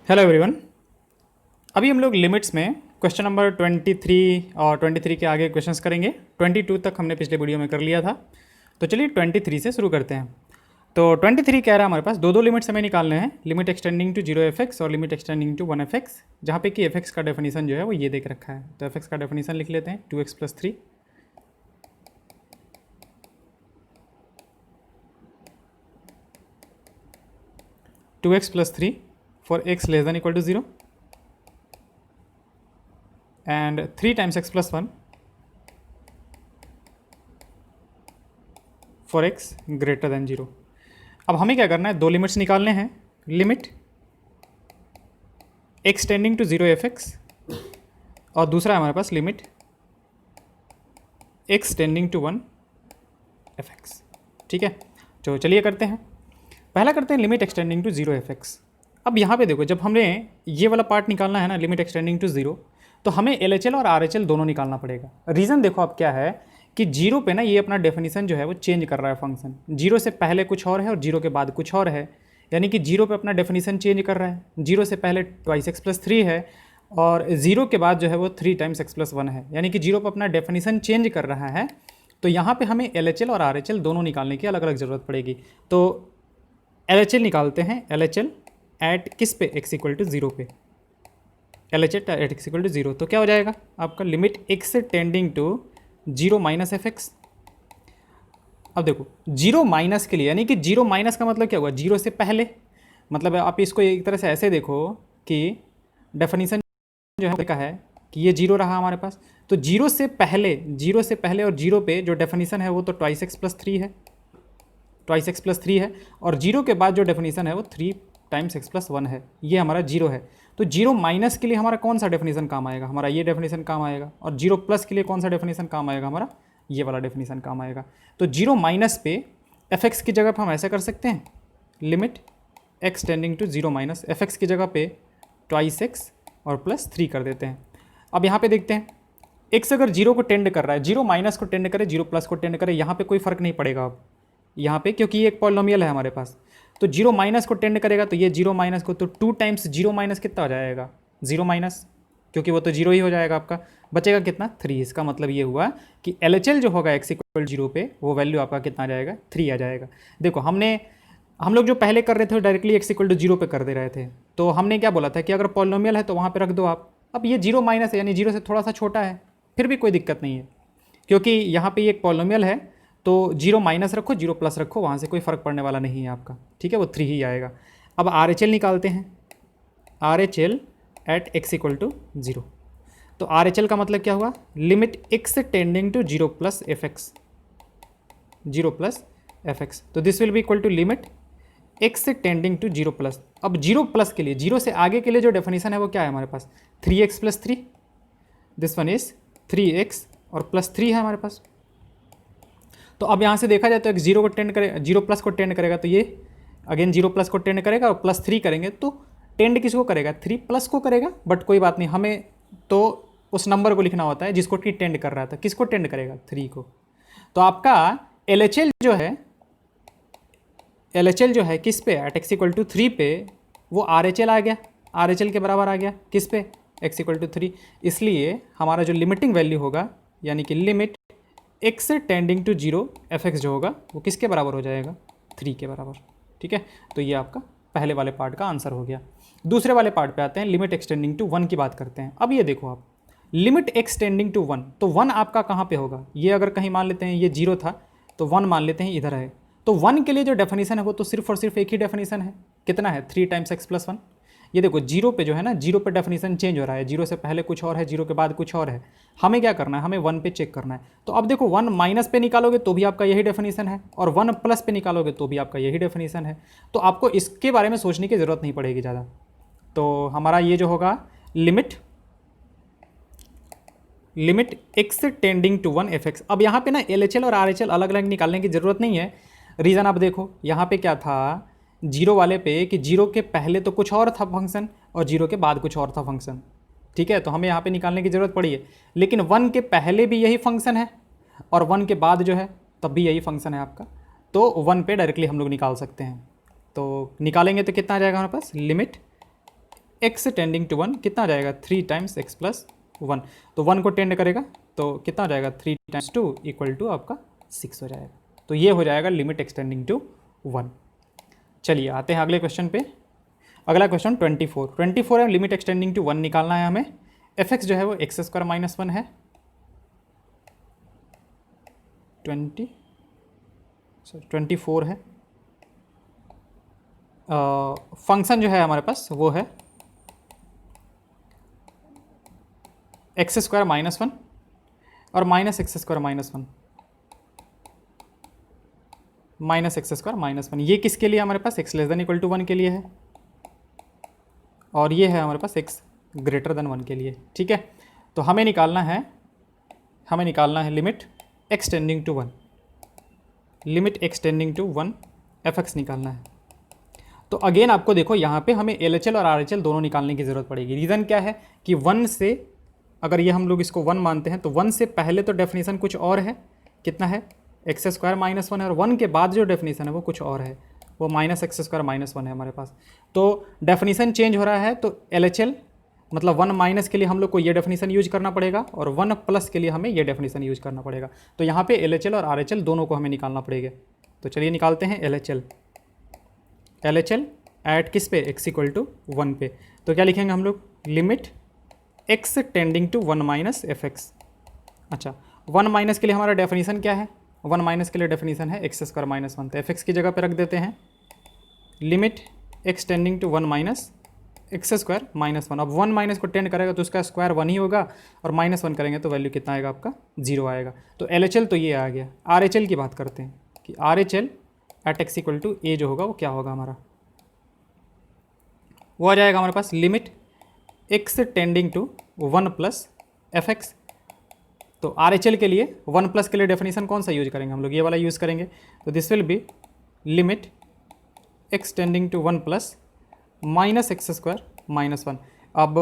Hello everyone. अभी हम लोग लिमिट्स में क्वेश्चन नंबर 23 और 23 के आगे क्वेश्चंस करेंगे। 22 तक हमने पिछले वीडियो में कर लिया था, तो चलिए 23 से शुरू करते हैं। तो 23 कह रहा है हमारे पास दो लिमिट्स हमें निकालने हैं, लिमिट एक्सटेंडिंग टू 0 और लिमिट एक्सटेंडिंग टू 1 जहाँ पे कि f का डेफिनेशन जो है वो ये देख रखा है। तो f का डेफिनेशन लिख लेते हैं 2x + 3 2x + 3 for x less than equal to 0 and 3 times x + 1 for x greater than 0। अब हमें क्या करना है, दो लिमिट्स निकालने हैं, लिमिट x टेंडिंग टू 0 और दूसरा है हमारे पास लिमिट x टेंडिंग टू 1 ठीक है। तो चलिए करते हैं, पहला करते हैं लिमिट एक्सटेंडिंग टू 0 अब यहाँ पे देखो, जब हमने ये वाला पार्ट निकालना है ना, लिमिट एक्सटेंडिंग टू 0, तो हमें LHL और RHL दोनों निकालना पड़ेगा। रीज़न देखो अब क्या है कि 0 पे ना ये अपना डेफिनेशन जो है वो चेंज कर रहा है फंक्शन। 0 से पहले कुछ और है और 0 के बाद कुछ और है, यानी कि 0 पे अपना डेफिनेशन चेंज कर रहा है। 0 से पहले 2x + 3 है और 0 के बाद जो है वो 3 टाइम्स x + 1 है, यानी कि 0 पे अपना डेफिनेशन चेंज कर रहा है। तो यहाँ पे हमें LHL और RHL दोनों निकालने की अलग अलग ज़रूरत पड़ेगी। तो LHL निकालते हैं, LHL एट किस पे, x = 0 पे, LHL एट x = 0। तो क्या हो जाएगा आपका, limit x tending to 0 - f। अब देखो 0 माइनस के लिए, यानी कि 0 माइनस का मतलब क्या हुआ, 0 से पहले, मतलब आप इसको एक तरह से ऐसे देखो कि डेफिनेशन जो है का है कि ये 0 रहा हमारे पास। तो 0 से पहले और 0 पे जो डेफिनेशन है वो तो 2x + 3 है, 2x + 3 है, और 0 के बाद जो डेफिनेशन है वो 3 टाइम्स x + 1 है, ये हमारा 0 है। तो 0 माइनस के लिए हमारा कौन सा डेफिनेशन काम आएगा, हमारा ये डेफिनेशन काम आएगा, और 0 प्लस के लिए कौन सा डेफिनेशन काम आएगा, हमारा ये वाला डेफिनेशन काम आएगा। तो 0 माइनस पे f की जगह पर हम ऐसा कर सकते हैं, limit x tending to 0 - f की जगह पे 2x और +3 कर देते हैं। अब यहाँ पे देखते हैं, x अगर 0 को टेंड कर रहा है, 0 माइनस को टेंड करे, 0 प्लस को टेंड करे, यहाँ पे कोई फ़र्क नहीं पड़ेगा अब यहाँ पे, क्योंकि ये एक पॉलिनोमियल है हमारे पास। तो 0 माइनस को टेंड करेगा तो ये 0 माइनस को, तो 2 टाइम्स 0 माइनस कितना हो जाएगा, 0 माइनस, क्योंकि वो तो 0 ही हो जाएगा आपका, बचेगा कितना, 3। इसका मतलब ये हुआ कि LHL जो होगा x = 0 पे, वो वैल्यू आपका कितना आ जाएगा, 3 आ जाएगा। देखो हम लोग जो पहले कर रहे थे डायरेक्टली x = 0 पे कर दे रहे थे, तो हमने क्या बोला था कि अगर पॉलिनोमियल है तो वहाँ पे रख दो आप। अब ये 0 माइनस है, यानी 0 से थोड़ा सा छोटा है, फिर भी कोई दिक्कत नहीं है, क्योंकि यहाँ पे ये एक पॉलिनोमियल है। तो 0 माइनस रखो, 0 प्लस रखो, वहाँ से कोई फ़र्क पड़ने वाला नहीं है आपका, ठीक है, वो 3 ही आएगा। अब RHL निकालते हैं, RHL एट x = 0। तो RHL का मतलब क्या हुआ, limit x tending to 0 + f(x). तो this will be equal to limit x tending to 0 +। अब 0 के लिए, 0 से आगे के लिए जो डेफिनेशन है वो क्या है हमारे पास, 3x + 3, this one is 3x और +3 है हमारे पास। तो अब यहाँ से देखा जाए तो एक 0 को टेंड करेगा, 0 + को टेंड करेगा, तो ये अगेन 0 + को टेंड करेगा और +3 करेंगे, तो टेंड किसको करेगा, 3 + को करेगा। बट कोई बात नहीं, हमें तो उस नंबर को लिखना होता है जिसको कि टेंड कर रहा था, किसको टेंड करेगा, 3 को। तो आपका LHL जो है किस पे, एट x = 3 पे, वो RHL आ गया, RHL के बराबर आ गया किस पे, x = 3। इसलिए हमारा जो लिमिटिंग वैल्यू होगा, यानी कि limit x tending to 0 f(x) जो होगा वो किसके बराबर हो जाएगा, 3 के बराबर, ठीक है। तो ये आपका पहले वाले पार्ट का आंसर हो गया। दूसरे वाले पार्ट पे आते हैं, लिमिट एक्सटेंडिंग टू 1 की बात करते हैं। अब ये देखो आप, लिमिट x टेंडिंग टू 1, तो 1 आपका कहाँ पे होगा, ये अगर कहीं मान लेते हैं ये 0 था, तो 1 मान लेते हैं इधर है। तो 1 के लिए जो डेफिनेशन है वो तो सिर्फ और सिर्फ एक ही डेफिनेशन है, कितना है, 3 टाइम्स x + 1। ये देखो 0 पे जो है ना, 0 पे डेफिनेशन चेंज हो रहा है, 0 से पहले कुछ और है, 0 के बाद कुछ और है। हमें क्या करना है, हमें 1 पे चेक करना है। तो अब देखो 1 माइनस पे निकालोगे तो भी आपका यही डेफिनेशन है, और 1 प्लस पे निकालोगे तो भी आपका यही डेफिनेशन है। तो आपको इसके बारे में सोचने की ज़रूरत नहीं पड़ेगी ज़्यादा। तो हमारा ये जो होगा, limit x tending to 1 f(x). अब यहाँ पे ना LHL और RHL अलग अलग निकालने की ज़रूरत नहीं है। रीज़न आप देखो, यहाँ पे क्या था, 0 वाले पे कि 0 के पहले तो कुछ और था फंक्शन और 0 के बाद कुछ और था फंक्शन, ठीक है, तो हमें यहाँ पे निकालने की ज़रूरत पड़ी है। लेकिन 1 के पहले भी यही फंक्शन है और 1 के बाद जो है तब भी यही फंक्शन है आपका, तो 1 पे डायरेक्टली हम लोग निकाल सकते हैं। तो निकालेंगे तो कितना आ जाएगा हमारे पास, लिमिट एक्स टेंडिंग टू 1 कितना आ जाएगा 3 टाइम्स एक्स प्लस 1, तो 1 को टेंड करेगा तो कितना आ जाएगा 3 टाइम्स 2 इक्वल टू आपका 6 हो जाएगा। तो ये हो जाएगा लिमिट एक्सटेंडिंग टू 1। चलिए आते हैं अगले क्वेश्चन पे। अगला क्वेश्चन 24 है, लिमिट एक्सटेंडिंग टू 1 निकालना है हमें। एफ एक्स जो है वो एक्स स्क्वायर माइनस 1 है, 24 है। फंक्शन जो है हमारे पास वो है एक्स स्क्वायर माइनस 1 और minus x square minus 1, minus x square minus 1। ये किसके लिए हमारे पास x less than equal to 1 के लिए है, और ये है हमारे पास एक्स ग्रेटर देन 1 के लिए। ठीक है, तो हमें निकालना है limit x tending to 1, limit x tending to 1 f x निकालना है। तो अगेन आपको देखो यहाँ पे हमें एल एच एल और आर एच एल दोनों निकालने की ज़रूरत पड़ेगी। रीज़न क्या है कि 1 से, अगर ये हम लोग इसको 1 मानते हैं तो 1 से पहले तो डेफिनेशन कुछ और है, कितना है एक्स स्क्वायर माइनस 1 है, और 1 के बाद जो डेफिनेशन है वो कुछ और है, वो माइनस एक्स स्क्वायर माइनस 1 है हमारे पास। तो डेफिनेशन चेंज हो रहा है, तो एल एच एल मतलब 1 माइनस के लिए हम लोग को ये डेफिनेशन यूज करना पड़ेगा, और 1 प्लस के लिए हमें ये डेफिनेशन यूज करना पड़ेगा। तो यहाँ पे एल एच एल और आर एच एल दोनों को हमें निकालना पड़ेगा। तो चलिए निकालते हैं एल एच एल एट किस पे एक्स इक्वल टू 1 पे। तो क्या लिखेंगे हम लोग, limit x tending to 1 minus f x. अच्छा, 1 माइनस के लिए हमारा डेफिनेशन क्या है, 1 माइनस के लिए डेफिनेशन है एक्स स्क्वायर माइनस 1, तो एफ एक्स की जगह पे रख देते हैं limit x tending to 1 minus x square minus 1। अब 1 माइनस को टेंड करेगा तो उसका स्क्वायर 1 ही होगा, और माइनस 1 करेंगे तो वैल्यू कितना आएगा आपका 0 आएगा। तो एल एच एल तो ये आ गया। आर एच एल की बात करते हैं कि R H L at x equal to a जो होगा वो क्या होगा हमारा, वो आ जाएगा हमारे पास limit x tending to 1 plus f x. तो आर एच एल के लिए 1 प्लस के लिए डेफिनेशन कौन सा यूज करेंगे हम लोग, ये वाला यूज़ करेंगे। तो this will be limit x tending to 1 plus minus x square minus 1। अब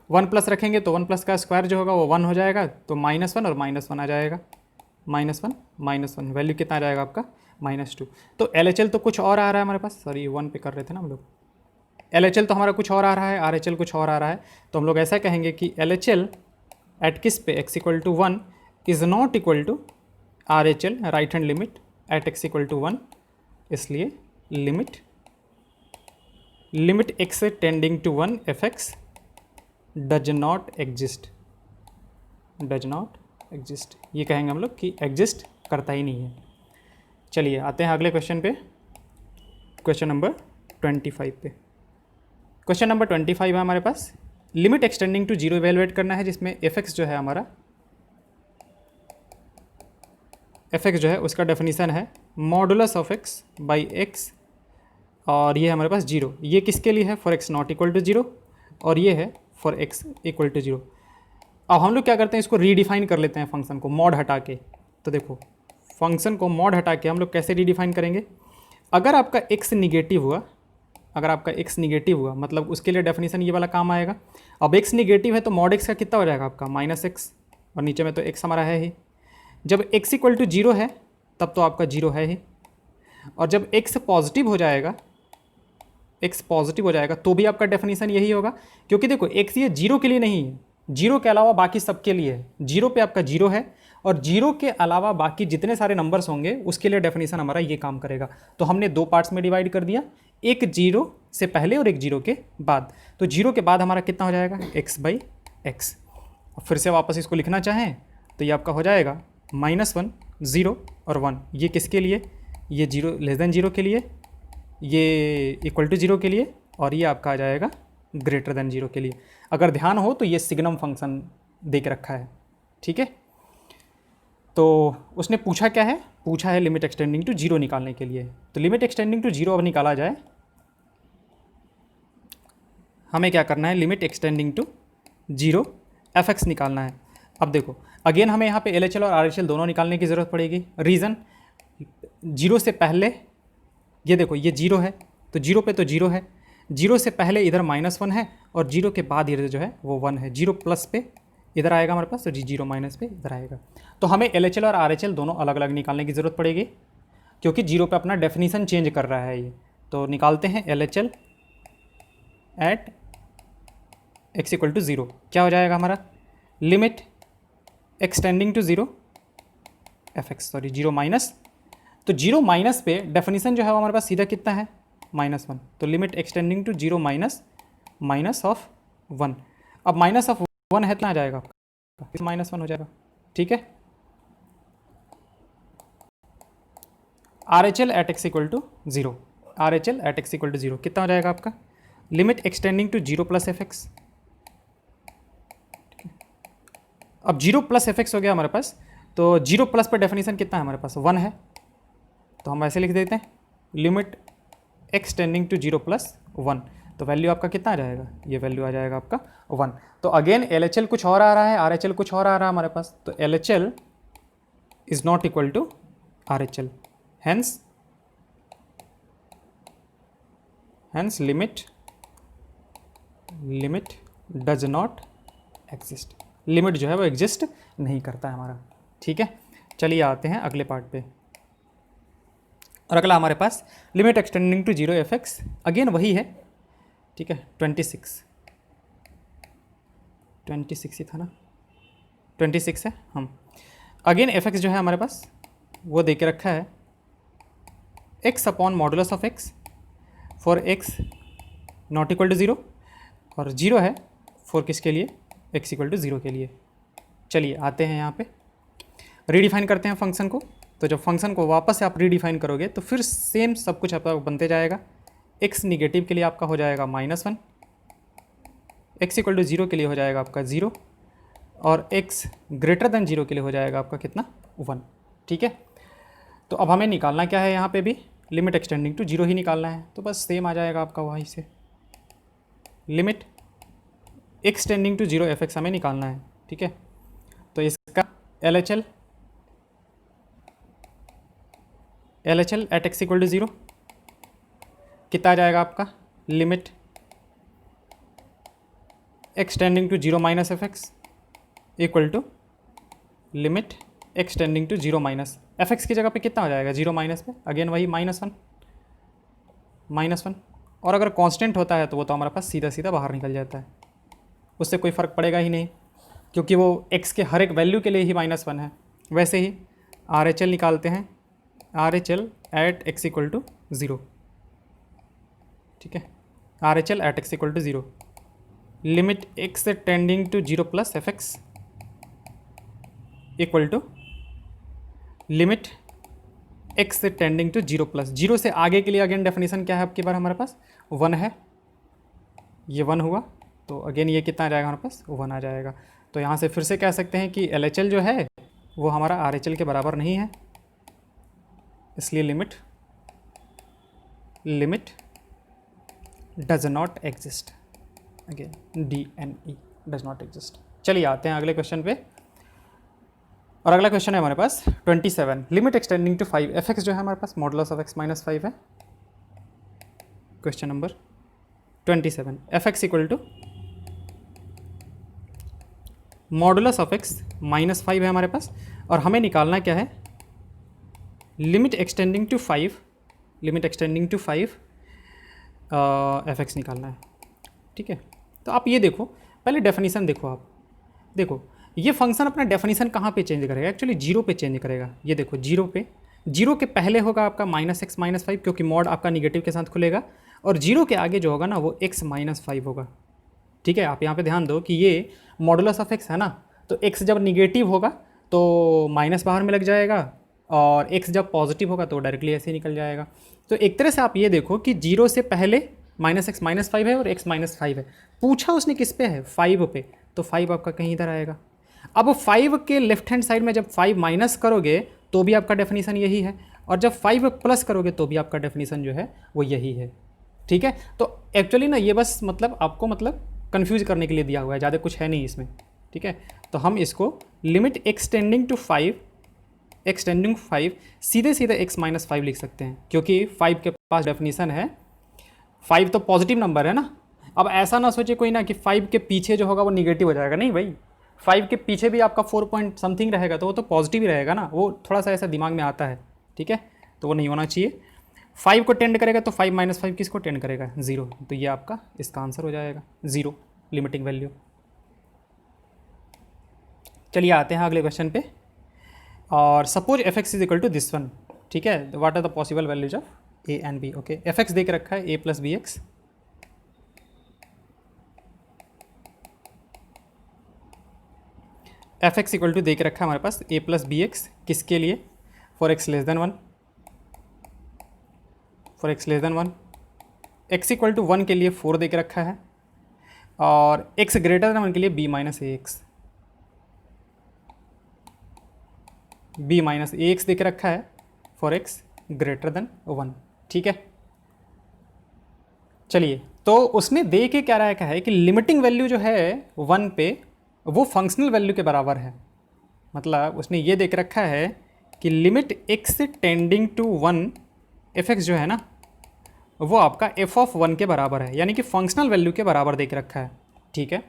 1 प्लस रखेंगे तो 1 प्लस का स्क्वायर जो होगा वो 1 हो जाएगा, तो माइनस 1 और माइनस 1 आ जाएगा, माइनस वन वैल्यू कितना आ जाएगा आपका -2। तो एल एच एल तो कुछ और आ रहा है हमारे पास, सॉरी 1 पे कर रहे थे ना हम लोग। एल एच एल तो हमारा कुछ और आ रहा है, आर एच एल कुछ और आ रहा है। तो हम लोग ऐसा कहेंगे कि एल एच एल एट किस पे x equal to 1 is not equal to R H L right hand limit at x equal to 1, इसलिए limit x tending to 1 f x does not exist, ये कहेंगे हम लोग कि एग्जिस्ट करता ही नहीं है। चलिए आते हैं अगले क्वेश्चन पे, क्वेश्चन नंबर 25 पे। क्वेश्चन नंबर 25 है हमारे पास, लिमिट एक्सटेंडिंग टू 0 इवेलुएट करना है, जिसमें एफ एक्स जो है हमारा, एफ एक्स जो है उसका डेफिनेशन है modulus of x by x, और ये है हमारे पास 0। ये किसके लिए है, for x not equal to 0, और ये है फॉर एक्स इक्वल टू 0। अब हम लोग क्या करते हैं, इसको रीडिफाइन कर लेते हैं फंक्शन को मॉड हटा के। तो देखो फंक्शन को मॉड हटा के हम लोग कैसे रीडिफाइन करेंगे, अगर आपका x निगेटिव हुआ, मतलब उसके लिए डेफिनेशन ये वाला काम आएगा। अब x निगेटिव है तो मॉड x का कितना हो जाएगा आपका -x, और नीचे में तो x हमारा है ही। जब x इक्वल टू 0 है तब तो आपका 0 है ही, और जब x पॉजिटिव हो जाएगा तो भी आपका डेफिनेशन यही होगा, क्योंकि देखो x ये 0 के लिए नहीं है, 0 के अलावा बाकी सबके लिए है। 0 पे आपका 0 है, और 0 के अलावा बाकी जितने सारे नंबर्स होंगे उसके लिए डेफिनेशन हमारा ये काम करेगा। तो हमने 2 पार्ट्स में डिवाइड कर दिया, एक 0 से पहले और एक 0 के बाद। तो 0 के बाद हमारा कितना हो जाएगा x बाई एक्स। फिर से वापस इसको लिखना चाहें तो ये आपका हो जाएगा -1 0 और 1। ये किसके लिए, ये 0 लेस देन 0 के लिए, ये इक्वल टू 0 के लिए, और ये आपका आ जाएगा ग्रेटर देन 0 के लिए। अगर ध्यान हो तो ये सिग्नम फंक्शन दे के रखा है, ठीक है। तो उसने पूछा क्या है, पूछा है लिमिट एक्सटेंडिंग टू 0 निकालने के लिए। तो लिमिट एक्सटेंडिंग टू 0 अब निकाला जाए, हमें क्या करना है, limit x tending to 0 f x निकालना है। अब देखो अगेन हमें यहाँ पे एल एच एल और आर एच एल दोनों निकालने की ज़रूरत पड़ेगी। रीज़न, 0 से पहले, ये देखो ये 0 है तो 0 पे तो 0 है, 0 से पहले इधर -1 है, और 0 के बाद इधर जो है वो 1 है। 0 प्लस पे इधर आएगा हमारे पास, तो 0 माइनस पे इधर आएगा। तो हमें एल एच एल और आर एच एल दोनों अलग अलग निकालने की ज़रूरत पड़ेगी, क्योंकि 0 पे अपना डेफिनेशन चेंज कर रहा है ये। तो निकालते हैं L H L at x equal to zero, क्या हो जाएगा हमारा, limit x tending to zero f x, sorry zero minus, तो जीरो माइनस पे डेफिनेशन जो है वो हमारे पास सीधा कितना है, -1, तो limit x tending to zero minus of 1। अब माइनस ऑफ 1 है, कितना आ जाएगा आपका, -1 हो जाएगा, ठीक है। R H L at x equal to zero, R H L at x equal to zero कितना हो जाएगा आपका, limit x tending to zero plus f x. अब जीरो प्लस एफ एक्स हो गया हमारे पास, तो जीरो प्लस पर डेफिनेशन कितना है हमारे पास, 1 है, तो हम ऐसे लिख देते हैं limit x tending to zero plus 1, तो वैल्यू आपका कितना आ जाएगा, ये वैल्यू आ जाएगा आपका 1। तो अगेन एल एच एल कुछ और आ रहा है, आर एच एल कुछ और आ रहा है हमारे पास, तो L H L is not equal to R H L, hence limit does not exist, limit जो है वो एग्जिस्ट नहीं करता है हमारा, ठीक है। चलिए आते हैं अगले पार्ट पे, और अगला हमारे पास limit x tending to zero f x, again वही है, ठीक है। 26 ही था ना, 26 है हम, अगेन एफ एक्स जो है हमारे पास वो दे के रखा है x upon modulus of x for x not equal to zero, और जीरो है फॉर किसके लिए, एक्स इक्वल टू ज़ीरो के लिए। चलिए आते हैं यहाँ पे, रीडिफाइन करते हैं फंक्शन को, तो जब फंक्शन को वापस से आप रीडिफाइन करोगे तो फिर सेम सब कुछ आपका बनते जाएगा, एक्स निगेटिव के लिए आपका हो जाएगा -1, एक्स इक्वल टू ज़ीरो के लिए हो जाएगा आपका 0, और एक्स ग्रेटर देन 0 के लिए हो जाएगा आपका कितना, 1, ठीक है। तो अब हमें निकालना क्या है, यहाँ पे भी लिमिट एक्सटेंडिंग टू जीरो ही निकालना है, तो बस सेम आ जाएगा आपका वहीं से, limit x tending to zero f x हमें निकालना है, ठीक है। तो इसका L H L at x equal to zero कितना आ जाएगा आपका, limit x tending to zero minus f x equal to limit x tending to zero minus f x की जगह पे कितना हो जाएगा, जीरो माइनस पे अगेन वही -1, और अगर कांस्टेंट होता है तो वो तो हमारे पास सीधा सीधा बाहर निकल जाता है, उससे कोई फ़र्क पड़ेगा ही नहीं, क्योंकि वो x के हर एक वैल्यू के लिए ही -1 है। वैसे ही आर एच एल निकालते हैं, R H L at x equal to zero, ठीक है, R H L at x equal to zero, limit x tending to zero plus f x equal to limit x tending to zero plus, zero से आगे के लिए again definition क्या है आपकी बार हमारे पास, 1 है, ये 1 हुआ, तो अगेन ये कितना आ जाएगा हमारे पास, 1 आ जाएगा। तो यहाँ से फिर से कह सकते हैं कि एल एच एल जो है वो हमारा आर एच एल के बराबर नहीं है, इसलिए limit does not exist, again DNE does not exist. चलिए आते हैं अगले क्वेश्चन पे, और अगला क्वेश्चन है हमारे पास 27, limit x tending to 5 f x जो है हमारे पास मॉडुलस ऑफ एक्स -5 है। Question number 27, f x equal to modulus of x -5 है हमारे पास, और हमें निकालना क्या है, limit x tending to 5 f x निकालना है, ठीक है। तो आप ये देखो, पहले डेफिनेशन देखो, आप देखो ये फंक्शन अपना डेफिनेशन कहाँ पे चेंज करेगा, एक्चुअली जीरो पे चेंज करेगा। ये देखो जीरो पे, जीरो के पहले होगा आपका -x -5, क्योंकि मॉड आपका निगेटिव के साथ खुलेगा, और जीरो के आगे जो होगा ना वो x -5 होगा, ठीक है। आप यहाँ पे ध्यान दो कि ये मॉडुलस ऑफ x है ना, तो x जब निगेटिव होगा तो माइनस बाहर में लग जाएगा, और x जब पॉजिटिव होगा तो डायरेक्टली ऐसे ही निकल जाएगा। तो एक तरह से आप ये देखो कि जीरो से पहले -x -5 है और x -5 है, पूछा उसने किस पे है, 5 पे, तो 5 आपका कहीं इधर आएगा। अब 5 के लेफ्ट हैंड साइड में जब 5 माइनस करोगे तो भी आपका डेफिनेशन यही है, और जब 5 प्लस करोगे तो भी आपका डेफिनेशन जो है वो यही है, ठीक है। तो एक्चुअली ना ये बस मतलब आपको मतलब कंफ्यूज करने के लिए दिया हुआ है, ज़्यादा कुछ है नहीं इसमें, ठीक है। तो हम इसको लिमिट एक्सटेंडिंग टू 5 सीधे सीधे x -5 लिख सकते हैं, क्योंकि 5 के पास डेफिनेशन है, 5 तो पॉजिटिव नंबर है ना। अब ऐसा ना सोचे कोई ना कि 5 के पीछे जो होगा वो निगेटिव हो जाएगा, नहीं भाई, 5 के पीछे भी आपका 4 पॉइंट समथिंग रहेगा तो वो तो पॉजिटिव ही रहेगा ना, वो थोड़ा सा ऐसा दिमाग में आता है, ठीक है। तो वो नहीं होना चाहिए, 5 को टेंड करेगा तो 5 -5 किसको टेंड करेगा, 0, तो ये आपका इसका आंसर हो जाएगा 0, लिमिटिंग वैल्यू। चलिए आते हैं अगले क्वेश्चन पे। और suppose f x is equal to this one, ठीक है, what are the possible values of a and b. Okay, f x देख रखा है a plus b x, f x equal to देख रखा है हमारे पास ए प्लस बी एक्स, किसके लिए, for x less than one, for x less than one, x equal to one के लिए 4 देख रखा है, और एक्स ग्रेटर देन वन के लिए बी माइनस ए एक्स, बी माइनस ए एक्स देख रखा है for x greater than one, ठीक है। चलिए, तो उसने दे के क्या रखा है कि लिमिटिंग वैल्यू जो है वन पे वो फंक्शनल वैल्यू के बराबर है। मतलब उसने ये देख रखा है कि limit x tending to one f x जो है ना वो आपका एफ ऑफ वन के बराबर है, यानी कि फंक्शनल वैल्यू के बराबर देख रखा है, ठीक है।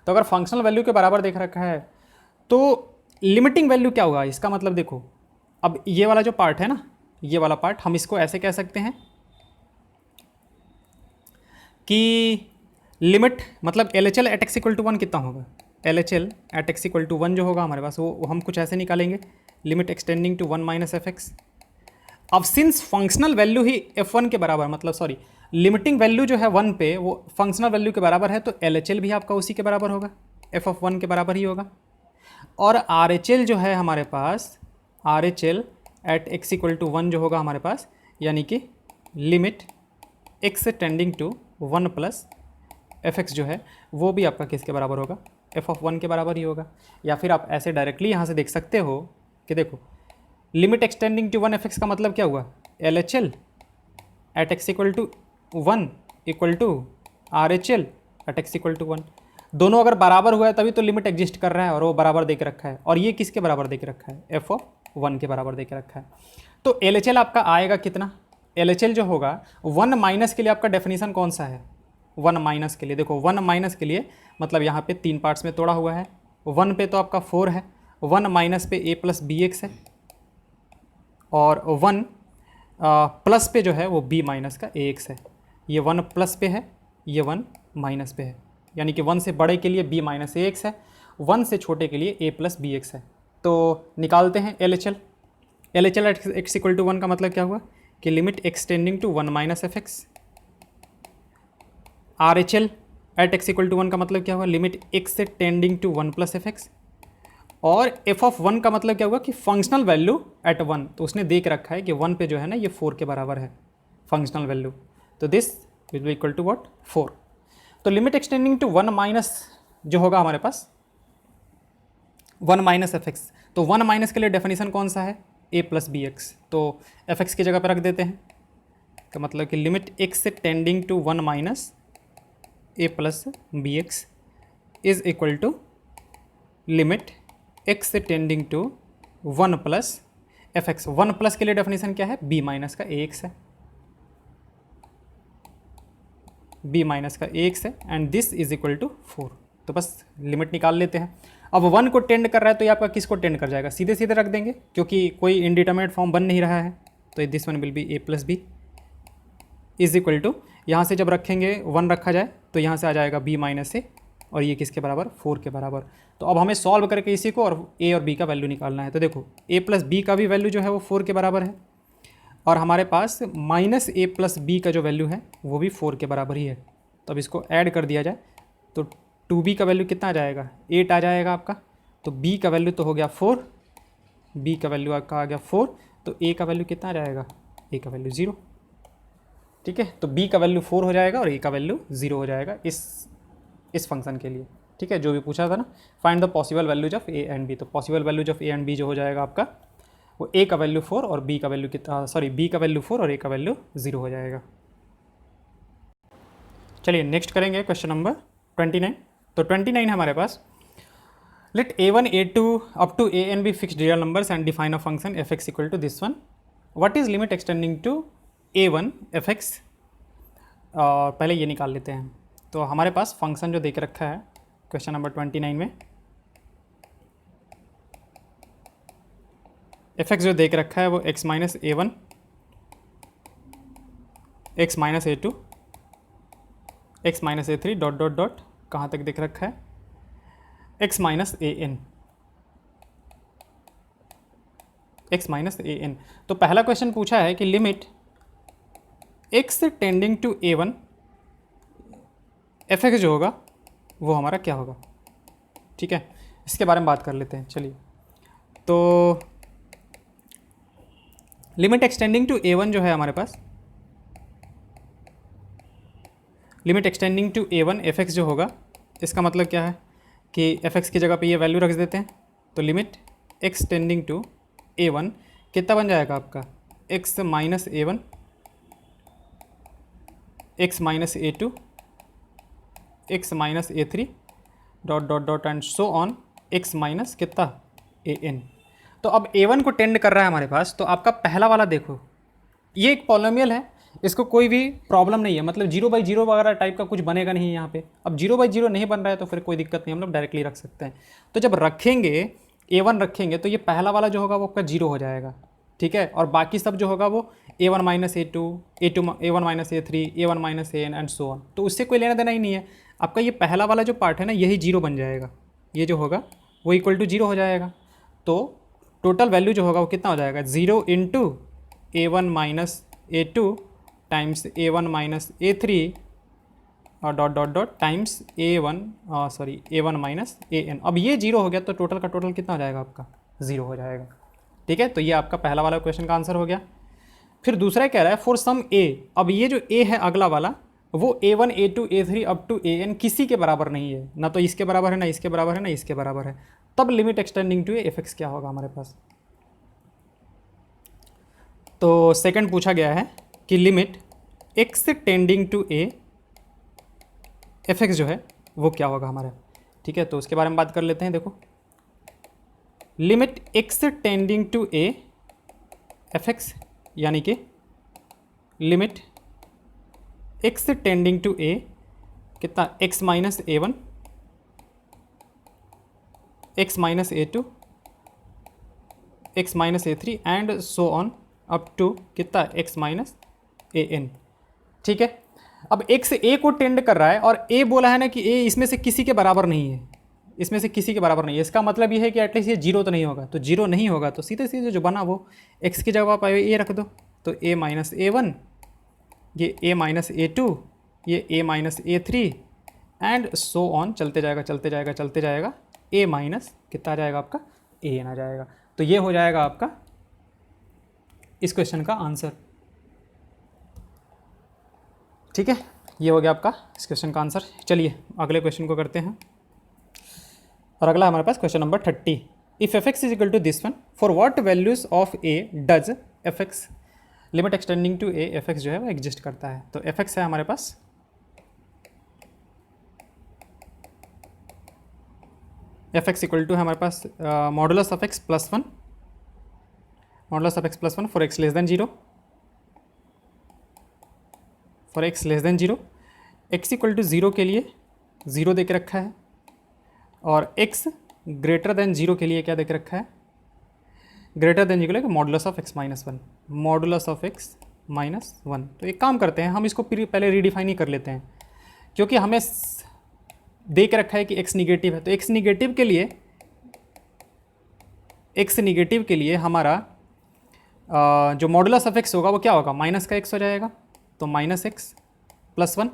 तो अगर फंक्शनल वैल्यू के बराबर देख रखा है तो लिमिटिंग वैल्यू क्या होगा, इसका मतलब देखो, अब ये वाला जो पार्ट है ना, ये वाला पार्ट हम इसको ऐसे कह सकते हैं कि लिमिट मतलब L H L at x equal to one कितना होगा, L H L at x equal to one जो होगा हमारे पास वो हम कुछ ऐसे निकालेंगे, limit x tending to one minus f x. अब सिंस फंक्शनल वैल्यू ही एफ वन के बराबर, मतलब सॉरी लिमिटिंग वैल्यू जो है वन पे वो फंक्शनल वैल्यू के बराबर है, तो एल एच एल भी आपका उसी के बराबर होगा, एफ ऑफ वन के बराबर ही होगा। और आर एच एल जो है हमारे पास, R H L at x equal to one जो होगा हमारे पास, यानी कि limit x tending to one plus f x जो है वो भी आपका किसके बराबर होगा, एफ ऑफ वन के बराबर ही होगा। या फिर आप ऐसे डायरेक्टली यहाँ से देख सकते हो कि देखो limit x tending to one f x का मतलब क्या हुआ, L H L at x equal to one equal to R H L at x equal to one. दोनों अगर बराबर हुआ है तभी तो लिमिट एग्जिस्ट कर रहा है, और वो बराबर देख रखा है, और ये किसके बराबर देख रखा है, एफ ऑफ वन के बराबर देख रखा है। तो एल एच एल आपका आएगा कितना, एल एच एल जो होगा वन माइनस के लिए आपका डेफिनेशन कौन सा है, वन माइनस के लिए देखो, वन माइनस के लिए मतलब यहाँ पे 3 पार्ट्स में तोड़ा हुआ है, वन पे तो आपका 4 है, वन माइनस पे ए प्लस बी एक्स है, और वन प्लस पे जो है वो बी माइनस का ए एक्स है। ये वन प्लस पे है, ये वन माइनस पे है, यानी कि वन से बड़े के लिए बी माइनस ए एक्स है, वन से छोटे के लिए ए प्लस बी एक्स है। तो निकालते हैं L H L, L H L at x equal to one का मतलब क्या हुआ कि limit x tending to one minus f x. R H L at x equal to one का मतलब क्या हुआ, लिमिट एक्स से tending to one plus f x. और एफ ऑफ वन का मतलब क्या हुआ कि फंक्शनल वैल्यू एट वन, तो उसने देख रखा है कि वन पे जो है ना ये 4 के बराबर है फंक्शनल वैल्यू, तो this will be equal to what 4। तो limit x tending to one minus जो होगा हमारे पास वन माइनस एफ एक्स, तो वन माइनस के लिए डेफिनेशन कौन सा है, ए प्लस बी एक्स, तो एफ एक्स की जगह पर रख देते हैं, तो मतलब कि लिमिट एक्स से tending to one minus a plus b x is equal to limit x से tending to one plus f x. One plus के लिए डेफिनेशन क्या है, बी माइनस का ए एक्स है, बी माइनस का ए एक्स है, and this is equal to 4। तो बस लिमिट निकाल लेते हैं। अब वन को टेंड कर रहा है तो ये आपका किसको टेंड कर जाएगा, सीधे सीधे रख देंगे क्योंकि कोई इनडिटरमिनेट फॉर्म बन नहीं रहा है, तो this one will be a plus b is equal to, यहाँ से जब रखेंगे वन रखा जाए तो यहाँ से आ जाएगा बी माइनस ए, और ये किसके बराबर 4 के बराबर। तो अब हमें सॉल्व करके इसी को और ए और बी का वैल्यू निकालना है। तो देखो ए प्लस बी का भी वैल्यू जो है वो 4 के बराबर है, और हमारे पास माइनस ए प्लस बी का जो वैल्यू है वो भी 4 के बराबर ही है। तो अब इसको ऐड कर दिया जाए तो 2b का वैल्यू कितना आ जाएगा, 8 आ जाएगा आपका। तो b का वैल्यू तो हो गया 4, b का वैल्यू आपका आ गया 4, तो a का वैल्यू कितना आ जाएगा, a का वैल्यू 0, ठीक है। तो b का वैल्यू 4 हो जाएगा और a का वैल्यू 0 हो जाएगा इस फंक्शन के लिए, ठीक है, जो भी पूछा था ना, find the possible values of a and b. तो possible values of a and b जो हो जाएगा आपका वो a का वैल्यू 4 और b का वैल्यू कितना, सॉरी b का वैल्यू 4 और a का वैल्यू 0 हो जाएगा। चलिए नेक्स्ट करेंगे क्वेश्चन नंबर 29। तो 29 हमारे पास, let a1 a2 up to a and b fixed real numbers and define a function f x equal to this one, what is limit x tending to a1 f x. पहले ये निकाल लेते हैं। तो हमारे पास फंक्शन जो देख रखा है क्वेश्चन नंबर 29 में, एफ एक्स जो देख रखा है वो x minus a1 x minus a2 x minus a3 dot dot dot कहाँ तक दिख रखा है, x minus a n, x minus a n. तो पहला क्वेश्चन पूछा है कि limit x tending to a1 f जो होगा वो हमारा क्या होगा। ठीक है, इसके बारे में बात कर लेते हैं। चलिए, तो लिमिट एक्सटेंडिंग टू a1 जो है हमारे पास, limit x tending to a1 f जो होगा, इसका मतलब क्या है कि f की जगह पे ये वैल्यू रख देते हैं। तो लिमिट एक्सटेंडिंग टू a1 कितना बन जाएगा आपका, x minus a1, x minus a2, x minus a3 dot dot dot and so on x minus कितना an। तो अब a1 को टेंड कर रहा है हमारे पास, तो आपका पहला वाला देखो, ये एक पॉलिनोमियल है, इसको कोई भी प्रॉब्लम नहीं है, मतलब 0/0 वगैरह टाइप का कुछ बनेगा नहीं यहाँ पे। अब 0/0 नहीं बन रहा है तो फिर कोई दिक्कत नहीं, हम लोग डायरेक्टली रख सकते हैं। तो जब रखेंगे a1 रखेंगे तो ये पहला वाला जो होगा वो आपका 0 हो जाएगा। ठीक है, और बाकी सब जो होगा वो a1 minus a2, a1 minus a3, a1 minus an and so on. तो उससे कोई लेना देना ही नहीं है। आपका ये पहला वाला जो पार्ट है ना, यही 0 बन जाएगा, ये जो होगा वो इक्वल टू 0 हो जाएगा। तो टोटल वैल्यू जो होगा वो कितना हो जाएगा, 0 into a1 minus a2 times a1 minus a3 और dot dot dot times a1 minus an। अब ये 0 हो गया तो टोटल का टोटल कितना हो जाएगा आपका, 0 हो जाएगा। ठीक है, तो ये आपका पहला वाला क्वेश्चन का आंसर हो गया। फिर दूसरा कह रहा है फॉर सम a, अब ये जो a है अगला वाला, वो a1 a2 a3 up to an किसी के बराबर नहीं है, ना तो इसके बराबर है, ना इसके बराबर है, ना इसके बराबर है। तब लिमिट एक्सटेंडिंग टू f क्या होगा हमारे पास। तो सेकंड पूछा गया है कि limit x tending to a f जो है वो क्या होगा हमारा। ठीक है, तो उसके बारे में बात कर लेते हैं। देखो, limit x tending to a f यानी कि limit x tending to a कितना, x minus a1, x minus a2, x minus a3 and so on up to कितना, x माइनस an। ठीक है, अब x a को टेंड कर रहा है और a बोला है ना कि a इसमें से किसी के बराबर नहीं है, इसमें से किसी के बराबर नहीं है। इसका मतलब ये है कि एटलीस्ट ये 0 तो नहीं होगा। तो 0 नहीं होगा तो सीधे सीधे जो बना वो x की जगह पर a रख दो, तो a माइनस a1, ये a माइनस a2, ये a minus a3 and so on, चलते जाएगा चलते जाएगा चलते जाएगा, a माइनस कितना आ जाएगा आपका, an आ जाएगा। तो ये हो जाएगा आपका इस क्वेश्चन का आंसर। ठीक है, ये हो गया आपका इस क्वेश्चन का आंसर। चलिए अगले क्वेश्चन को करते हैं, और अगला हमारे पास question number 30। If f x is equal to this one, for what values of a does f x, limit x tending to a f x जो है वो एग्जिस्ट करता है। तो एफ एक्स है हमारे पास एफ एक्स इक्वल टू है हमारे पास modulus of x plus 1, modulus of x plus 1 for x less than 0, for x less than 0, x equal to 0 के लिए 0 दे के रखा है, और x ग्रेटर देन 0 के लिए क्या देख रखा है, ग्रेटर देन 0 के लिए modulus of x minus 1, modulus of x minus 1। तो एक काम करते हैं, हम इसको पहले रीडिफाइन ही कर लेते हैं, क्योंकि हमें देख रखा है कि x निगेटिव है। तो x निगेटिव के लिए हमारा जो मॉडुलस ऑफ x होगा वो क्या होगा, माइनस का x हो जाएगा। तो माइनस x प्लस 1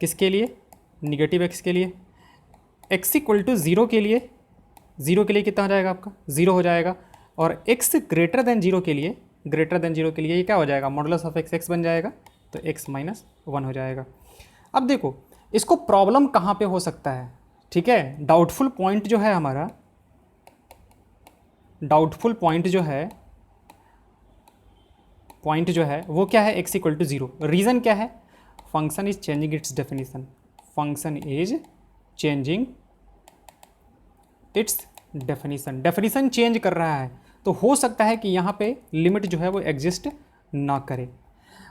किसके लिए, निगेटिव x के लिए। x इक्वल टू 0 के लिए, 0 के लिए कितना हो जाएगा आपका, 0 हो जाएगा। और x ग्रेटर देन 0 के लिए, ग्रेटर देन 0 के लिए ये क्या हो जाएगा, मॉडुलस ऑफ x x बन जाएगा, तो x माइनस 1 हो जाएगा। अब देखो इसको प्रॉब्लम कहाँ पे हो सकता है। ठीक है, डाउटफुल पॉइंट जो है हमारा, डाउटफुल पॉइंट जो है वो क्या है, x इक्वल टू 0। रीज़न क्या है, function is changing it's definition, function is changing it's definition, definition change कर रहा है। तो हो सकता है कि यहाँ पे लिमिट जो है वो एग्जिस्ट ना करे।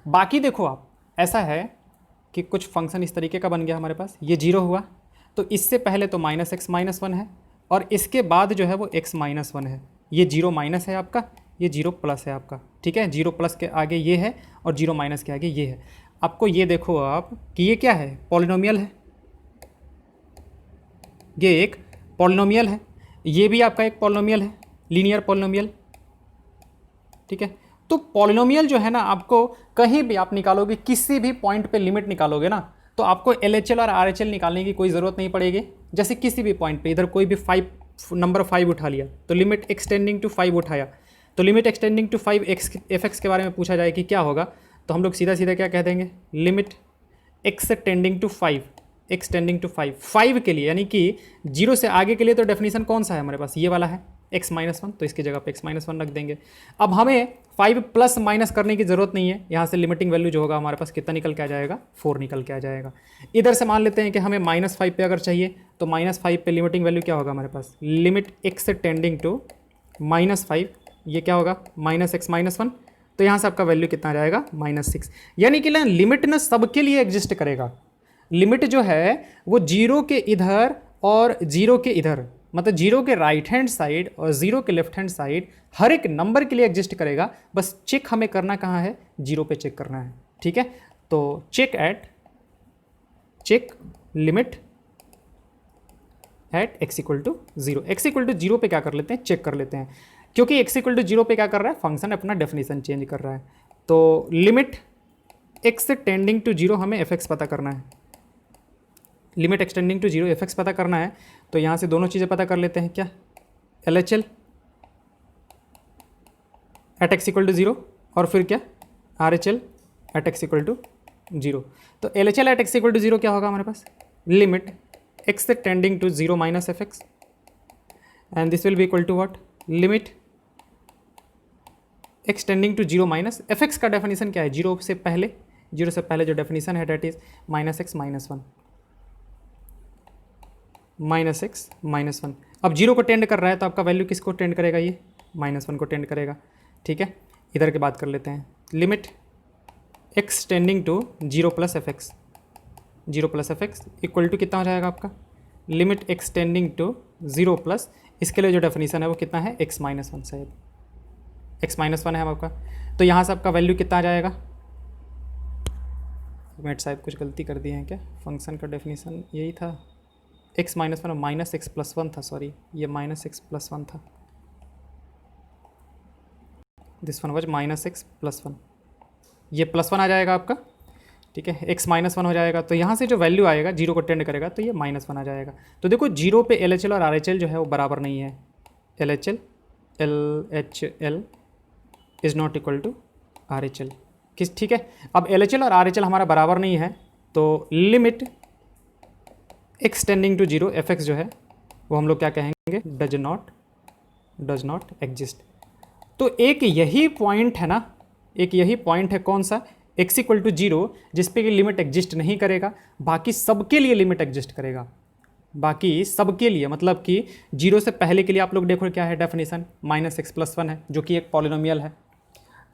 बाकी देखो आप, ऐसा है कि कुछ फंक्शन इस तरीके का बन गया हमारे पास, ये 0 हुआ, तो इससे पहले तो माइनस एक्स माइनस 1 है, और इसके बाद जो है वो x माइनस 1 है। ये 0 माइनस है आपका, ये 0 प्लस है आपका। ठीक है, 0 प्लस के आगे ये है और 0 माइनस के आगे ये है। आपको ये देखो आप कि ये क्या है, पॉलिनोमियल है। ये एक पॉलिनोमियल है, ये भी आपका एक पॉलिनोमियल है, लीनियर पॉलिनोमियल, ठीक है। तो पॉलिनोमियल जो है ना, आपको कहीं भी आप निकालोगे, किसी भी पॉइंट पे लिमिट निकालोगे ना, तो आपको LHL और RHL निकालने की कोई ज़रूरत नहीं पड़ेगी। जैसे किसी भी पॉइंट पे इधर कोई भी नंबर 5 उठा लिया, तो लिमिट एक्सटेंडिंग टू 5 उठाया, तो लिमिट एक्सटेंडिंग टू 5 fx के बारे में पूछा जाए कि क्या होगा, तो हम लोग सीधा सीधा क्या कह देंगे, limit x tending to 5, x tending to 5 के लिए, यानी कि 0 से आगे के लिए तो डेफिनेशन कौन सा है हमारे पास, ये वाला है x-1, तो इसकी जगह पे x-1 रख देंगे। अब हमें 5 प्लस माइनस करने की ज़रूरत नहीं है, यहाँ से लिमिटिंग वैल्यू जो होगा हमारे पास कितना निकल के आ जाएगा, 4 निकल के आ जाएगा। इधर से मान लेते हैं कि हमें -5 पे अगर चाहिए, तो -5 पे लिमिटिंग वैल्यू क्या होगा हमारे पास, लिमिट एक्सटेंडिंग टू -5, ये क्या होगा -x-1, तो यहाँ से आपका वैल्यू कितना आ जाएगा -6। यानी कि ना लिमिट ना सबके लिए एग्जिस्ट करेगा। लिमिट जो है वो 0 के इधर और 0 के इधर, मतलब 0 के राइट हैंड साइड और 0 के लेफ्ट हैंड साइड, हर एक नंबर के लिए एग्जिस्ट करेगा। बस चेक हमें करना कहाँ है, 0 पे चेक करना है, ठीक है। तो check limit at x equal to 0, x equal to 0 पे क्या कर लेते हैं, चेक कर लेते हैं, क्योंकि x इक्वल टू 0 पे क्या कर रहा है, फंक्शन अपना डेफिनेशन चेंज कर रहा है। तो लिमिट x टेंडिंग टू 0 हमें fx पता करना है, लिमिट एक्सटेंडिंग टू 0 fx पता करना है। तो यहाँ से दोनों चीज़ें पता कर लेते हैं, क्या, LHL at x equal to 0 और फिर क्या, RHL at x equal to 0। तो LHL at x equal to 0 क्या होगा हमारे पास, limit x tending to 0 minus fx, and this will be equal to what, limit x tending to 0 minus fx का definition क्या है, 0 से पहले जो डेफिनेशन है डेट इज -x-1, -x-1। अब 0 को टेंड कर रहा है, तो आपका वैल्यू किसको टेंड करेगा, ये -1 को टेंड करेगा, ठीक है। इधर की बात कर लेते हैं, limit x tending to 0 plus fx, 0 plus fx equal to कितना हो जाएगा आपका, limit x tending to 0 plus, इसके लिए जो डेफिनेशन है वो कितना है, x-1, शायद x-1 है आपका। तो यहाँ से आपका वैल्यू कितना आ जाएगा, मैं शायद कुछ गलती कर दिए हैं क्या, फंक्शन का डेफिनेशन यही था, x-1 और -x+1 था, सॉरी ये -x+1 था, दिस वन वाज -x+1, ये +1 आ जाएगा आपका, ठीक है, x-1 हो जाएगा। तो यहाँ से जो वैल्यू आएगा 0 को टेंड करेगा, तो ये -1 आ जाएगा। तो देखो 0 पे LHL और RHL जो है वो बराबर नहीं है, LHL is not equal to RHL, ठीक है। अब LHL और RHL हमारा बराबर नहीं है, तो limit x tending to 0 fx जो है वो हम लोग क्या कहेंगे, डज नॉट एग्जिस्ट। तो एक यही पॉइंट है ना, एक यही पॉइंट है, कौन सा, x इक्वल टू 0, जिसपे कि लिमिट एग्जिस्ट नहीं करेगा, बाकी सबके लिए लिमिट एग्जिस्ट करेगा, बाकी सबके लिए, मतलब कि 0 से पहले के लिए आप लोग देखो क्या है डेफिनेशन, -x+1 है, जो कि एक पॉलिनोमियल है।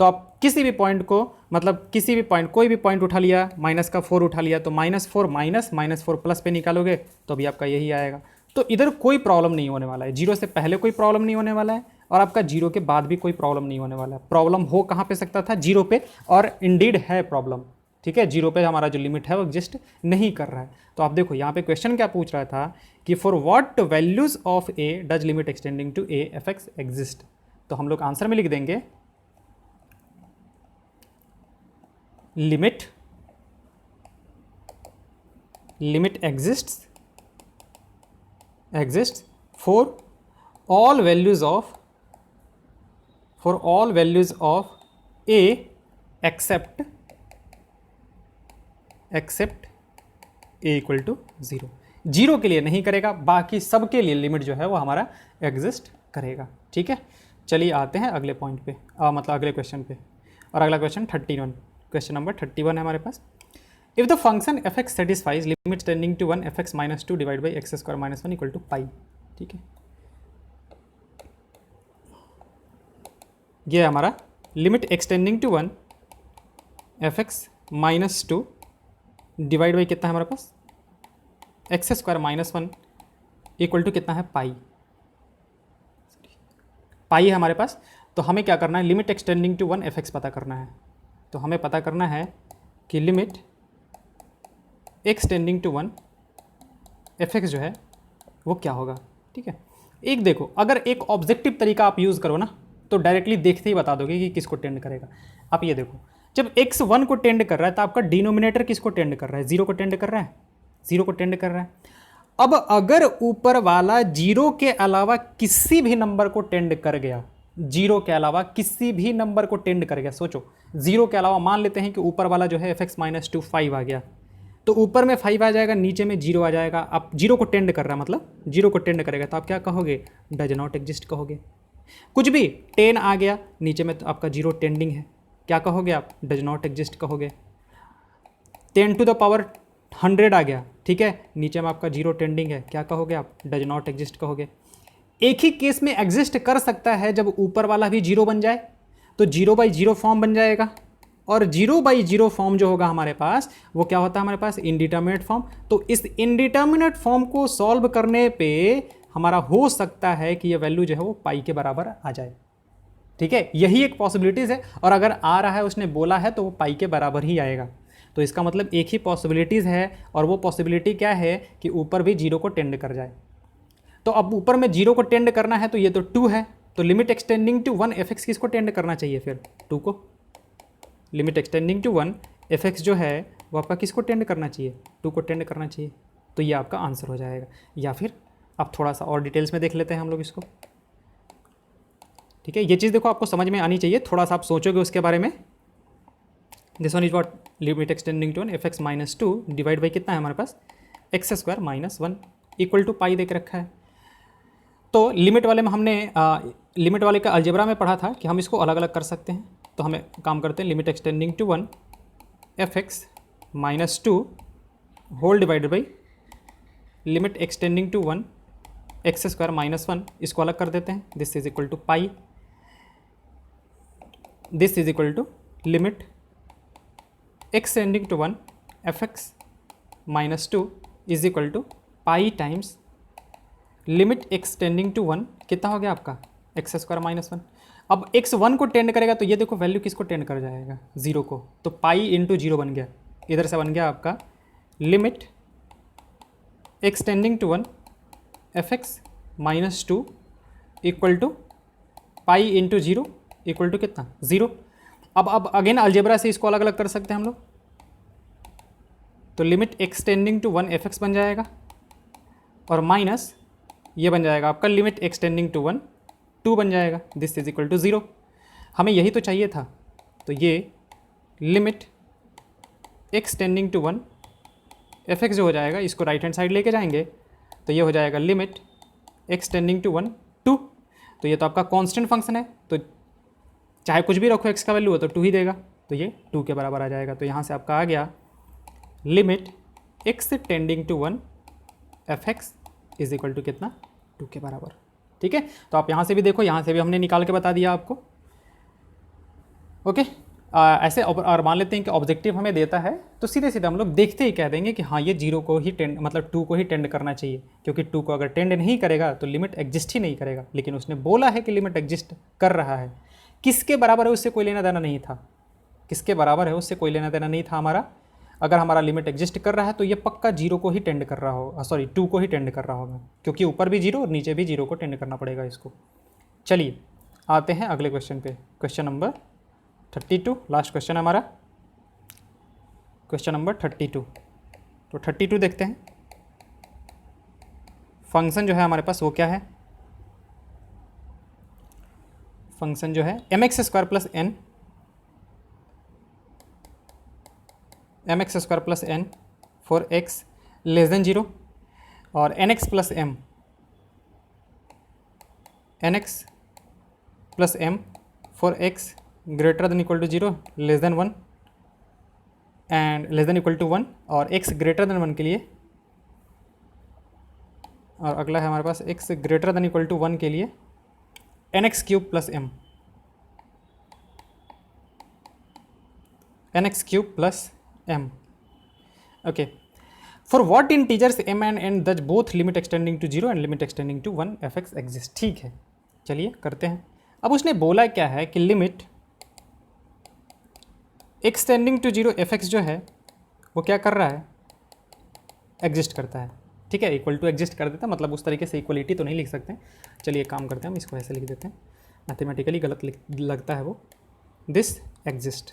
तो आप किसी भी पॉइंट को, मतलब किसी भी पॉइंट, कोई भी पॉइंट उठा लिया, -4 उठा लिया, तो -4 माइनस -4 प्लस पे निकालोगे तो भी आपका यही आएगा। तो इधर कोई प्रॉब्लम नहीं होने वाला है, 0 से पहले कोई प्रॉब्लम नहीं होने वाला है, और आपका 0 के बाद भी कोई प्रॉब्लम नहीं होने वाला है। प्रॉब्लम हो कहाँ पे सकता था, 0 पे, और इंडीड है प्रॉब्लम, ठीक है। 0 पे हमारा जो लिमिट है वो एग्जिस्ट नहीं कर रहा है। तो आप देखो यहाँ पे क्वेश्चन क्या पूछ रहा था कि for what values of a does limit x tending to a fx exist. तो हम लोग आंसर में लिख देंगे लिमिट exists for all values of a except a equal to 0। 0 के लिए नहीं करेगा, बाकी सब के लिए लिमिट जो है वो हमारा एग्जिस्ट करेगा, ठीक है। चलिए आते हैं अगले पॉइंट पे, मतलब अगले क्वेश्चन पे, और अगला क्वेश्चन 31, क्वेश्चन नंबर 31 है हमारे पास। If the function fx satisfies limit tending to 1 fx-2 divide by x² - 1 equal to pi, ठीक है। ये है हमारा limit x tending to 1 fx-2 divide by कितना है हमारे पास, x² - 1 इक्वल टू कितना है, पाई है हमारे पास। तो हमें क्या करना है, लिमिट एक्सटेंडिंग टू 1 fx पता करना है। तो हमें पता करना है कि limit x tending to 1 fx जो है वो क्या होगा। ठीक है, एक देखो, अगर एक ऑब्जेक्टिव तरीका आप यूज़ करो ना तो डायरेक्टली देखते ही बता दोगे कि किसको टेंड करेगा। आप ये देखो, जब x 1 को टेंड कर रहा है तो आपका डिनोमिनेटर किसको टेंड कर रहा है, 0 को टेंड कर रहा है, 0 को टेंड कर रहा है। अब अगर ऊपर वाला 0 के अलावा किसी भी नंबर को टेंड कर गया, 0 के अलावा किसी भी नंबर को टेंड कर गया, सोचो 0 के अलावा मान लेते हैं कि ऊपर वाला जो है fx - 2 5 आ गया, तो ऊपर में 5 आ जाएगा, नीचे में 0 आ जाएगा। आप 0 को टेंड कर रहा है मतलब 0 को टेंड करेगा तो आप क्या कहोगे, डज नॉट एग्जिस्ट कहोगे। कुछ भी 10 आ गया, नीचे में तो आपका 0 टेंडिंग है, क्या कहोगे आप, डज नॉट एग्जिस्ट कहोगे। 10 टू द पावर 100 आ गया, ठीक है, नीचे में आपका 0 टेंडिंग है, क्या कहोगे आप, डज नॉट एग्जिस्ट कहोगे। एक ही केस में एग्जिस्ट कर सकता है जब ऊपर वाला भी 0 बन जाए, तो 0/0 फॉर्म बन जाएगा, और 0/0 फॉर्म जो होगा हमारे पास वो क्या होता है हमारे पास, इनडिटर्मिनेट फॉर्म। तो इस इनडिटर्मिनेट फॉर्म को सॉल्व करने पे हमारा हो सकता है कि ये वैल्यू जो है वो पाई के बराबर आ जाए। ठीक है, यही एक पॉसिबिलिटीज़ है, और अगर आ रहा है उसने बोला है तो वो पाई के बराबर ही आएगा। तो इसका मतलब एक ही पॉसिबिलिटीज़ है, और वो पॉसिबिलिटी क्या है कि ऊपर भी 0 को टेंड कर जाए। तो अब ऊपर में 0 को टेंड करना है तो ये तो 2 है, तो लिमिट एक्सटेंडिंग टू 1 fx किसको टेंड करना चाहिए, फिर 2 को। लिमिट एक्सटेंडिंग टू 1 fx जो है वो आपका किसको टेंड करना चाहिए, 2 को टेंड करना चाहिए। तो ये आपका आंसर हो जाएगा। या फिर अब थोड़ा सा और डिटेल्स में देख लेते हैं हम लोग इसको। ठीक है, ये चीज़ देखो आपको समझ में आनी चाहिए, थोड़ा सा आप सोचोगे उसके बारे में। This one is what, limit x tending to 1 fx - 2 divide by कितना है हमारे पास, x² - 1 इक्वल टू पाई देख रखा है। तो लिमिट वाले में हमने लिमिट वाले का अलजेब्रा में पढ़ा था कि हम इसको अलग अलग कर सकते हैं। तो हमें काम करते हैं, limit x tending to 1 fx - 2 whole divided by limit x tending to 1 x² - 1, इसको अलग कर देते हैं। This is equal to pi, this is equal to limit x tending to 1 fx - 2 is equal to pi times limit x tending to 1 कितना हो गया आपका, x² - 1। अब x 1 को टेंड करेगा तो ये देखो वैल्यू किसको टेंड कर जाएगा, 0 को, तो पाई इंटू 0 बन गया, इधर से बन गया आपका limit x tending to 1 fx - 2 equal to pi into 0 equal to कितना, 0। अब अगेन अलजेब्रा से इसको अलग अलग कर सकते हैं हम लोग। तो लिमिट एक्सटेंडिंग टू 1 fx बन जाएगा, और माइनस ये बन जाएगा आपका लिमिट एक्सटेंडिंग टू 1 2 बन जाएगा। This is equal to 0। हमें यही तो चाहिए था। तो ये लिमिट एक्सटेंडिंग टू 1 fx जो हो जाएगा, इसको राइट हैंड साइड लेके जाएंगे तो ये हो जाएगा लिमिट एक्सटेंडिंग टू 1 2। तो ये तो आपका कांस्टेंट फंक्शन है, तो चाहे कुछ भी रखो x का वैल्यू हो तो 2 ही देगा, तो ये 2 के बराबर आ जाएगा। तो यहाँ से आपका आ गया limit x tending to 1 fx is equal to कितना, 2 के बराबर। ठीक है, तो आप यहाँ से भी देखो, यहाँ से भी हमने निकाल के बता दिया आपको। ओके, ऐसे और मान लेते हैं कि ऑब्जेक्टिव हमें देता है तो सीधे सीधे हम लोग देखते ही कह देंगे कि हाँ ये 0 को ही टेंड, मतलब 2 को ही टेंड करना चाहिए, क्योंकि 2 को अगर टेंड नहीं करेगा तो लिमिट एग्जिस्ट ही नहीं करेगा। लेकिन उसने बोला है कि लिमिट एग्जिस्ट कर रहा है, किसके बराबर है उससे कोई लेना देना नहीं था, किसके बराबर है उससे कोई लेना देना नहीं था हमारा। अगर हमारा लिमिट एग्जिस्ट कर रहा है तो ये पक्का 0 को ही टेंड कर रहा होगा, सॉरी 2 को ही टेंड कर रहा होगा, क्योंकि ऊपर भी 0 और नीचे भी 0 को टेंड करना पड़ेगा इसको। चलिए आते हैं अगले क्वेश्चन पे, क्वेश्चन नंबर 32, लास्ट क्वेश्चन है हमारा, क्वेश्चन नंबर 32। तो 32 देखते हैं। फंक्शन जो है हमारे पास वो क्या है, फंक्शन जो है mx² plus n, mx² plus n for x less than 0, और nx plus m, nx plus m for x greater than equal to 0 less than 1 and less than equal to 1, और x ग्रेटर देन 1 के लिए, और अगला है हमारे पास x greater than equal to 1 के लिए nx³ plus m, nx³ plus m। Okay, for what integers m and n such both limit x tending to 0 and limit x tending to 1 fx exist. ठीक है, चलिए करते हैं। अब उसने बोला क्या है कि लिमिट एक्सटेंडिंग टू 0 fx जो है वो क्या कर रहा है, एग्जिस्ट करता है। ठीक है, इक्वल टू एग्जिस्ट कर देता, मतलब उस तरीके से इक्वलिटी तो नहीं लिख सकते। चलिए एक काम करते हैं, हम इसको ऐसे लिख देते हैं, मैथमेटिकली गलत लगता है वो। दिस एग्जिस्ट,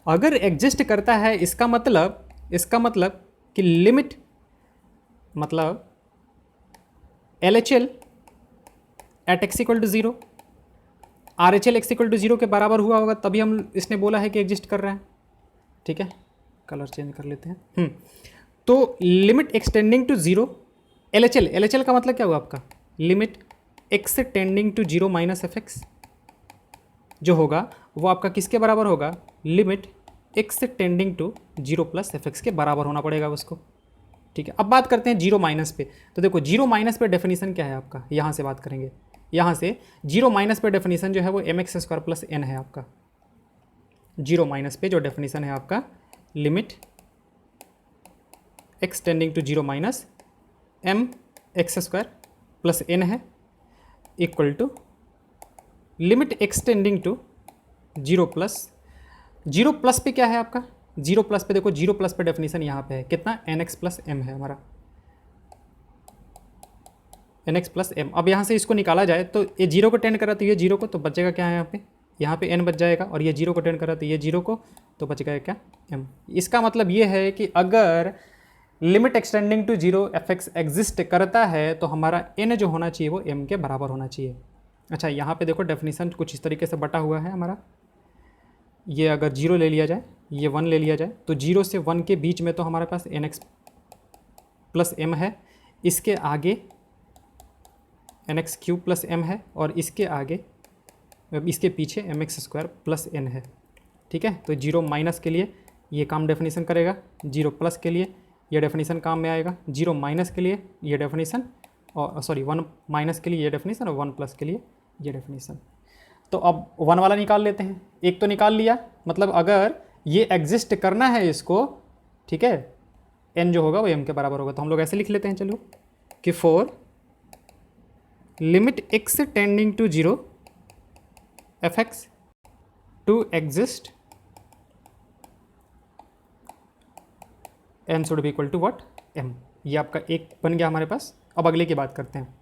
अगर एग्जिस्ट करता है इसका मतलब कि लिमिट, मतलब L H L at x equal to 0, R H L x equal to 0 के बराबर हुआ होगा, तभी हम इसने बोला है कि एग्जिस्ट कर रहा है। ठीक है, कलर चेंज कर लेते हैं। तो limit x tending to 0 L H L का मतलब क्या हुआ आपका, limit x tending to 0 minus f x जो होगा वो आपका किसके बराबर होगा, limit x tending to 0 plus f x के बराबर होना पड़ेगा उसको। ठीक है, अब बात करते हैं 0 माइनस पे। तो देखो 0 माइनस पे डेफिनेशन क्या है आपका, यहाँ से बात करेंगे। यहाँ से 0 माइनस पे डेफिनेशन जो है वो m x square plus n है आपका। 0 माइनस पे जो डेफिनेशन है आपका, limit x tending to 0 minus m x square plus n है, equal to limit x tending to 0 plus पे क्या है आपका, 0 प्लस पे देखो, 0 प्लस पे डेफिनेशन यहाँ पे है कितना, एन एक्स प्लस एम है हमारा, एन एक्स प्लस एम। अब यहाँ से इसको निकाला जाए तो ये 0 को टेंड करा तो ये 0 को, तो बचेगा क्या है यहाँ पे एन बच जाएगा, और ये 0 को टेंड करा तो ये 0 को, तो बच गया क्या, एम। इसका मतलब ये है कि अगर limit x tending to 0 f x exist करता है तो हमारा एन जो होना चाहिए वो एम के बराबर होना चाहिए। अच्छा, यहाँ पे देखो डेफिनेशन कुछ इस तरीके से बटा हुआ है हमारा, ये अगर 0 ले लिया जाए, ये 1 ले लिया जाए, तो 0 से 1 के बीच में तो हमारे पास एन एक्स प्लस एम है, इसके आगे n x cube plus m है, और इसके आगे, इसके पीछे m x square plus n है। ठीक है, तो 0 माइनस के लिए ये काम डेफिनेशन करेगा, 0 प्लस के लिए ये डेफिनेशन काम में आएगा, 0 माइनस के लिए ये डेफिनेशन, और सॉरी 1 माइनस के लिए ये डेफिनेशन, और 1 प्लस के लिए ये डेफिनेशन। तो अब 1 वाला निकाल लेते हैं, एक तो निकाल लिया, मतलब अगर ये एग्जिस्ट करना है इसको, ठीक है, एन जो होगा वो एम के बराबर होगा। तो हम लोग ऐसे लिख लेते हैं, चलो, कि for limit x tending to 0 f x to exist n should be equal to what, m. ये आपका एक बन गया हमारे पास। अब अगले की बात करते हैं।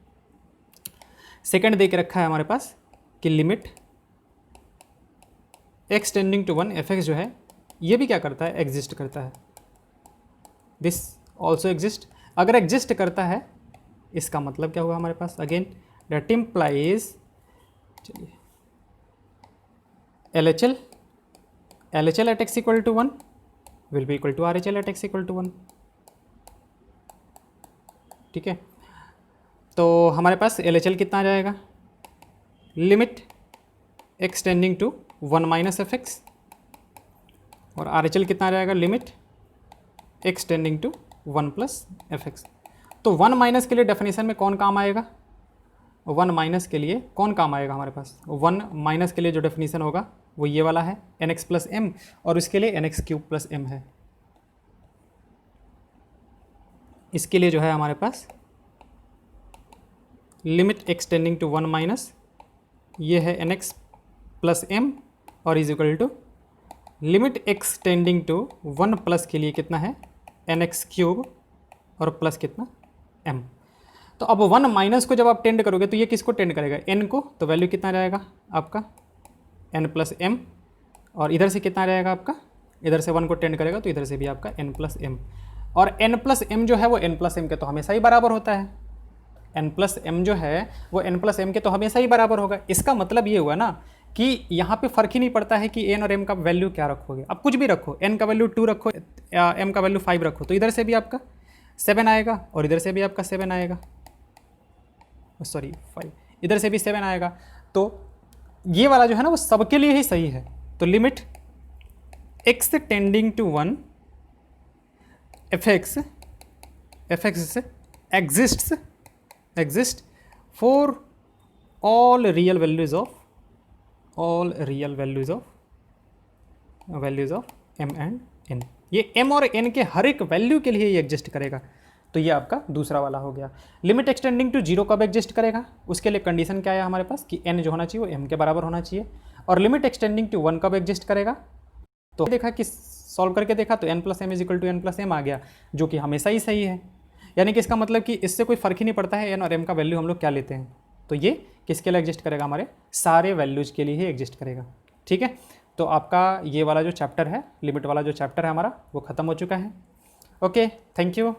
सेकंड दे के रखा है हमारे पास कि limit x tending to 1 f x जो है ये भी क्या करता है, एग्जिस्ट करता है। This also exist. अगर एग्जिस्ट करता है इसका मतलब क्या हुआ हमारे पास, अगेन डेट इम्प्लाइज, चलिए, L H L at x equal to 1 will be equal to R H L at x equal to 1। ठीक है, तो हमारे पास एल एच एल कितना आ जाएगा, limit x tending to 1 minus f x, और R H L कितना आ जाएगा, limit x tending to 1 plus f x. तो 1 माइनस के लिए डेफिनेशन में कौन काम आएगा, 1 माइनस के लिए कौन काम आएगा हमारे पास, 1 माइनस के लिए जो डेफिनेशन होगा वो ये वाला है, एन एक्स प्लस एम, और उसके लिए n x cube plus m है। इसके लिए जो है हमारे पास limit x tending to 1 minus, ये है एन एक्स प्लस एम, और is equal to limit x tending to 1 plus के लिए कितना है, एन एक्स क्यूब, और प्लस कितना, एम। तो अब 1 माइनस को जब आप टेंड करोगे तो ये किसको टेंड करेगा, एन को, तो वैल्यू कितना जाएगा आपका, एन प्लस एम, और इधर से कितना रहेगा आपका, इधर से 1 को टेंड करेगा तो इधर से भी आपका एन प्लस एम, और एन प्लस एम जो है वो एन प्लस एम के तो हमेशा ही बराबर होता है, एन प्लस एम जो है वो एन प्लस एम के तो हमेशा ही बराबर होगा। इसका मतलब ये हुआ ना कि यहाँ पे फर्क ही नहीं पड़ता है कि एन और एम का वैल्यू क्या रखोगे, अब कुछ भी रखो, एन का वैल्यू 2 रखो, एम का वैल्यू 5 रखो, तो इधर से भी आपका 7 आएगा, और इधर से भी आपका 7 आएगा, सॉरी 5, इधर से भी 7 आएगा। तो ये वाला जो है ना वो सबके लिए ही सही है। तो limit x tending to 1 f x exist for all real values of m and n. ये एम और एन के हर एक वैल्यू के लिए ये एग्जिस्ट करेगा। तो ये आपका दूसरा वाला हो गया। लिमिट एक्सटेंडिंग टू 0 कब एग्जिस्ट करेगा, उसके लिए कंडीशन क्या है हमारे पास कि n जो होना चाहिए वो m के बराबर होना चाहिए। और लिमिट एक्सटेंडिंग टू 1 कब एग्जिस्ट करेगा, तो देखा कि सॉल्व करके देखा तो n plus m is equal to n plus m आ गया, जो कि हमेशा ही सही है, यानी कि इसका मतलब कि इससे कोई फ़र्क ही नहीं पड़ता है एन और एम का वैल्यू हम लोग क्या लेते हैं, तो ये किसके लिए एग्जिस्ट करेगा, हमारे सारे वैल्यूज़ के लिए ही एग्जिस्ट करेगा। ठीक है, तो आपका ये वाला जो चैप्टर है, लिमिट वाला जो चैप्टर है हमारा, वो ख़त्म हो चुका है। Okay, thank you.